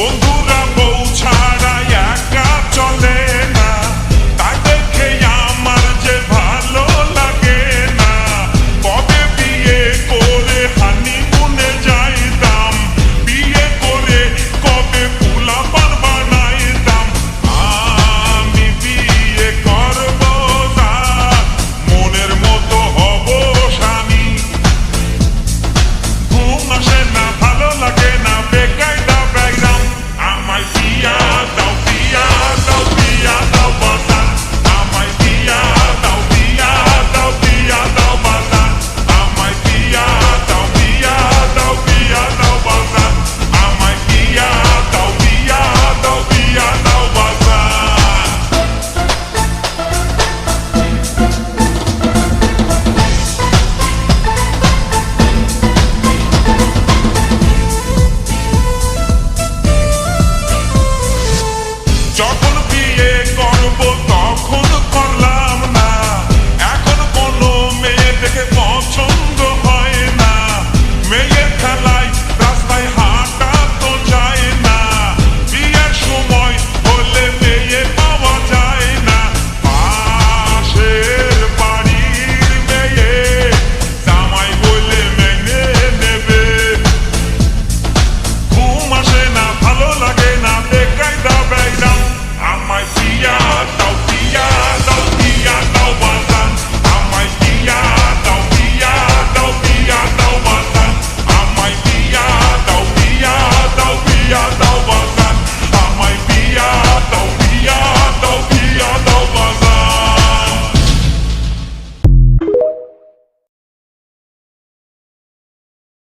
বন্ধুরা বউ ছাড়া একা চলে না, তাই দেখে আমার যে ভালো লাগে না। কবে বিয়ে করে হানিমুনে যাইতাম, বিয়ে করে কবে পোলাপান বানাইতাম। আমি বিয়ে করব না, মনের মতো হব স্বামী। ঘুম আসে না, ভালো লাগে না, বেকায়দা ব্যাকগ্রাম। আমায় বিয়া দাও, বিয়া দাও, বিয়া দাও বাজান। আমায় বিয়া দাও, বিয়া দাও, বিয়া দাও বাজান। আমায় বিয়া দাও, বিয়া দাও, বিয়া দাও বাজান। আমায় বিয়া দাও, বিয়া দাও, বিয়া দাও বাজান। যখন বিয়ে করব